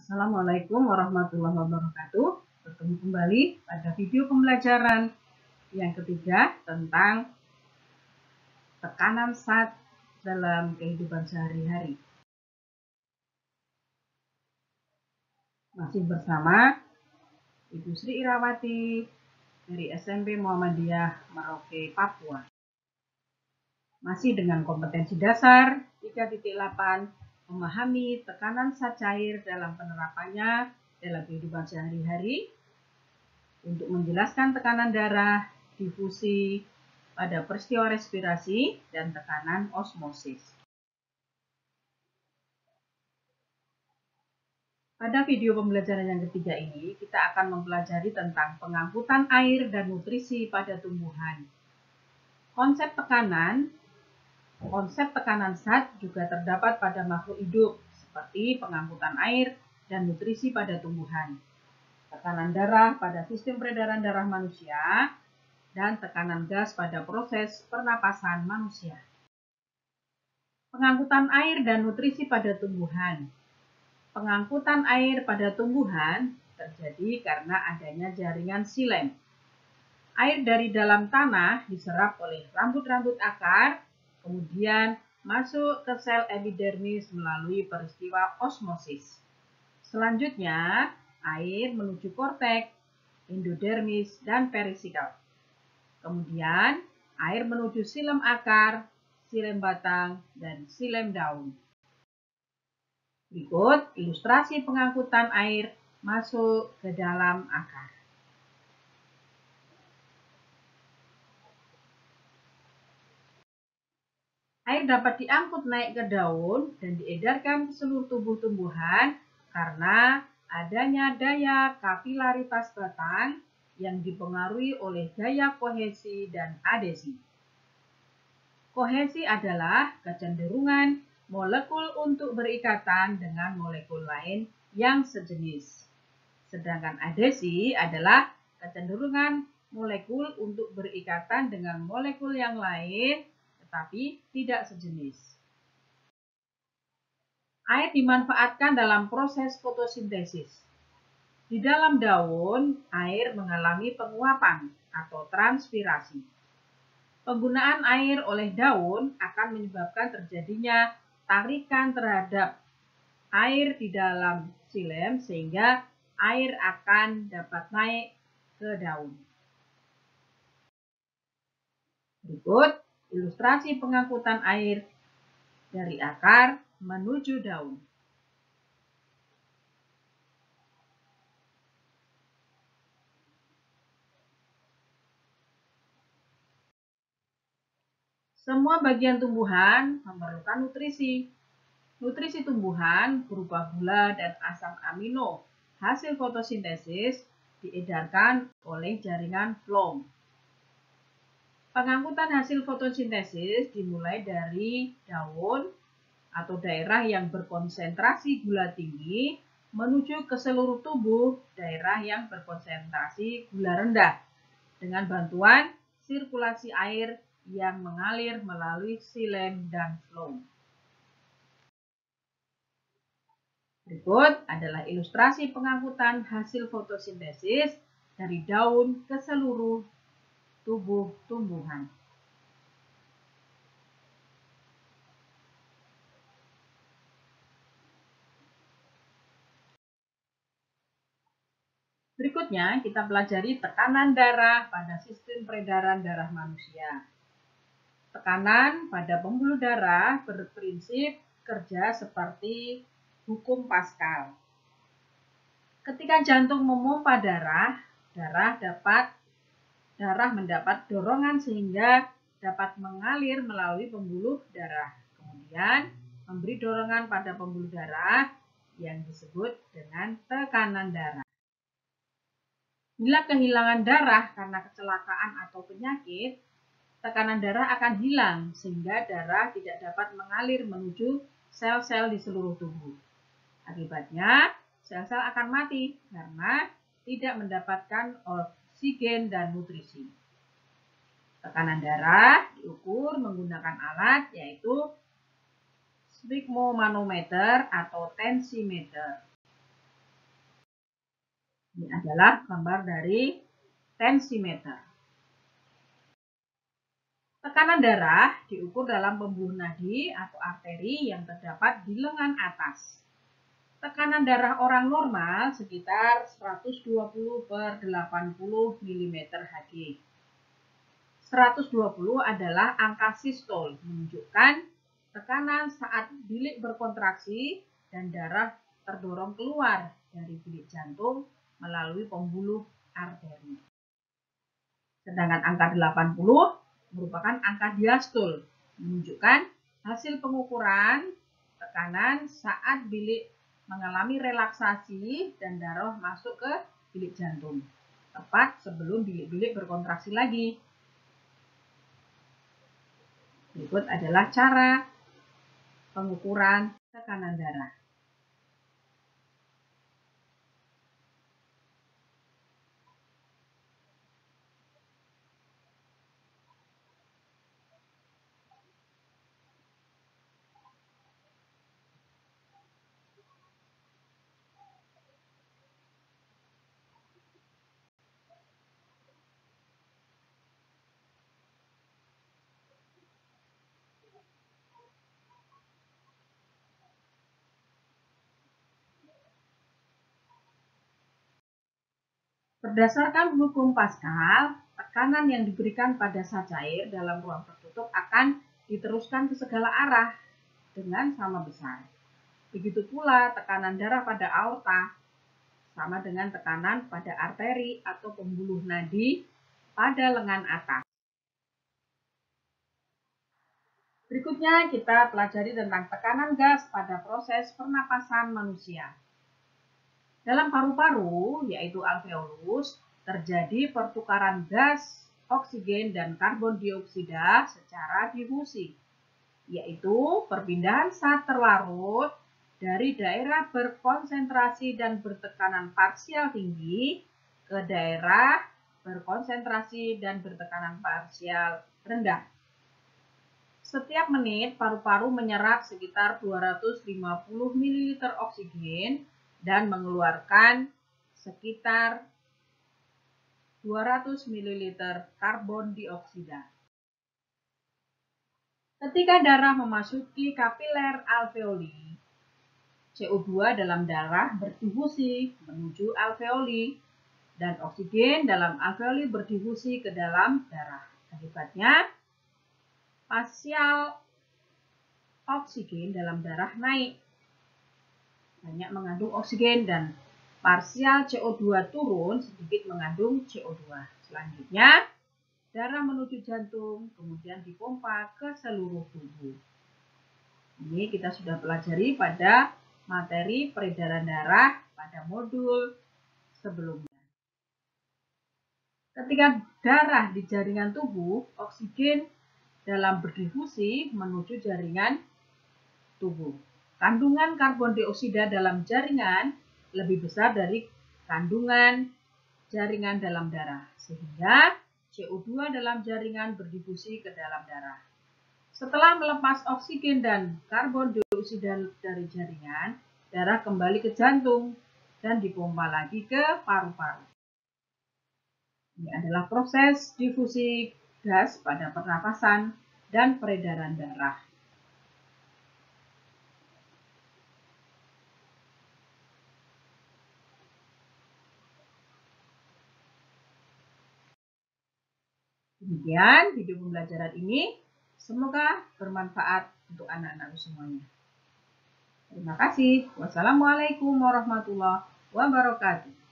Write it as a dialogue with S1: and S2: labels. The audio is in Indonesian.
S1: Assalamualaikum warahmatullahi wabarakatuh. Bertemu kembali pada video pembelajaran yang ketiga tentang tekanan zat dalam kehidupan sehari-hari. Masih bersama Ibu Sri Irawati dari SMP Muhammadiyah Merauke, Papua. Masih dengan kompetensi dasar 3.8, memahami tekanan zat cair dalam penerapannya dalam kehidupan sehari-hari, untuk menjelaskan tekanan darah, difusi pada peristiwa respirasi, dan tekanan osmosis. Pada video pembelajaran yang ketiga ini, kita akan mempelajari tentang pengangkutan air dan nutrisi pada tumbuhan. Konsep tekanan zat juga terdapat pada makhluk hidup, seperti pengangkutan air dan nutrisi pada tumbuhan, tekanan darah pada sistem peredaran darah manusia, dan tekanan gas pada proses pernapasan manusia. Pengangkutan air dan nutrisi pada tumbuhan. Pengangkutan air pada tumbuhan terjadi karena adanya jaringan xilem. Air dari dalam tanah diserap oleh rambut-rambut akar, kemudian masuk ke sel epidermis melalui peristiwa osmosis. Selanjutnya, air menuju korteks, endodermis, dan perisikal. Kemudian, air menuju xilem akar, xilem batang, dan xilem daun. Berikut ilustrasi pengangkutan air masuk ke dalam akar. Air dapat diangkut naik ke daun dan diedarkan ke seluruh tubuh tumbuhan karena adanya daya kapilaritas batang yang dipengaruhi oleh daya kohesi dan adesi. Kohesi adalah kecenderungan molekul untuk berikatan dengan molekul lain yang sejenis. Sedangkan adesi adalah kecenderungan molekul untuk berikatan dengan molekul yang lain tetapi tidak sejenis. Air dimanfaatkan dalam proses fotosintesis. Di dalam daun, air mengalami penguapan atau transpirasi. Penggunaan air oleh daun akan menyebabkan terjadinya tarikan terhadap air di dalam xilem sehingga air akan dapat naik ke daun. Berikut ilustrasi pengangkutan air dari akar menuju daun. Semua bagian tumbuhan memerlukan nutrisi. Nutrisi tumbuhan berupa gula dan asam amino hasil fotosintesis diedarkan oleh jaringan floem. Pengangkutan hasil fotosintesis dimulai dari daun atau daerah yang berkonsentrasi gula tinggi menuju ke seluruh tubuh daerah yang berkonsentrasi gula rendah dengan bantuan sirkulasi air yang mengalir melalui xilem dan floem. Berikut adalah ilustrasi pengangkutan hasil fotosintesis dari daun ke seluruh tubuh tumbuhan. Berikutnya kita pelajari tekanan darah pada sistem peredaran darah manusia. Tekanan pada pembuluh darah berprinsip kerja seperti hukum Pascal. Ketika jantung memompa darah mendapat dorongan sehingga dapat mengalir melalui pembuluh darah. Kemudian memberi dorongan pada pembuluh darah yang disebut dengan tekanan darah. Bila kehilangan darah karena kecelakaan atau penyakit, tekanan darah akan hilang sehingga darah tidak dapat mengalir menuju sel-sel di seluruh tubuh. Akibatnya, sel-sel akan mati karena tidak mendapatkan oksigen dan nutrisi. Tekanan darah diukur menggunakan alat yaitu sphygmomanometer atau tensimeter. Ini adalah gambar dari tensimeter. Tekanan darah diukur dalam pembuluh nadi atau arteri yang terdapat di lengan atas. Tekanan darah orang normal sekitar 120/80 mm Hg. 120 adalah angka sistol, menunjukkan tekanan saat bilik berkontraksi dan darah terdorong keluar dari bilik jantung melalui pembuluh arteri. Sedangkan angka 80 merupakan angka diastol, menunjukkan hasil pengukuran tekanan saat bilik mengalami relaksasi dan darah masuk ke bilik jantung, tepat sebelum bilik-bilik berkontraksi lagi. Berikut adalah cara pengukuran tekanan darah. Berdasarkan hukum Pascal, tekanan yang diberikan pada zat cair dalam ruang tertutup akan diteruskan ke segala arah dengan sama besar. Begitu pula tekanan darah pada aorta sama dengan tekanan pada arteri atau pembuluh nadi pada lengan atas. Berikutnya kita pelajari tentang tekanan gas pada proses pernapasan manusia. Dalam paru-paru, yaitu alveolus, terjadi pertukaran gas, oksigen, dan karbon dioksida secara difusi, yaitu perpindahan zat terlarut dari daerah berkonsentrasi dan bertekanan parsial tinggi ke daerah berkonsentrasi dan bertekanan parsial rendah. Setiap menit, paru-paru menyerap sekitar 250 ml oksigen dan mengeluarkan sekitar 200 ml karbon dioksida. Ketika darah memasuki kapiler alveoli, CO2 dalam darah berdifusi menuju alveoli dan oksigen dalam alveoli berdifusi ke dalam darah. Akibatnya, parsial oksigen dalam darah naik, banyak mengandung oksigen, dan parsial CO2 turun, sedikit mengandung CO2. Selanjutnya, darah menuju jantung, kemudian dipompa ke seluruh tubuh. Ini kita sudah pelajari pada materi peredaran darah pada modul sebelumnya. Ketika darah di jaringan tubuh, oksigen dalam berdifusi menuju jaringan tubuh. Kandungan karbon dioksida dalam jaringan lebih besar dari kandungan jaringan dalam darah, sehingga CO2 dalam jaringan berdifusi ke dalam darah. Setelah melepas oksigen dan karbon dioksida dari jaringan, darah kembali ke jantung dan dipompa lagi ke paru-paru. Ini adalah proses difusi gas pada pernapasan dan peredaran darah. Demikian video pembelajaran ini, semoga bermanfaat untuk anak-anak semuanya. Terima kasih. Wassalamualaikum warahmatullahi wabarakatuh.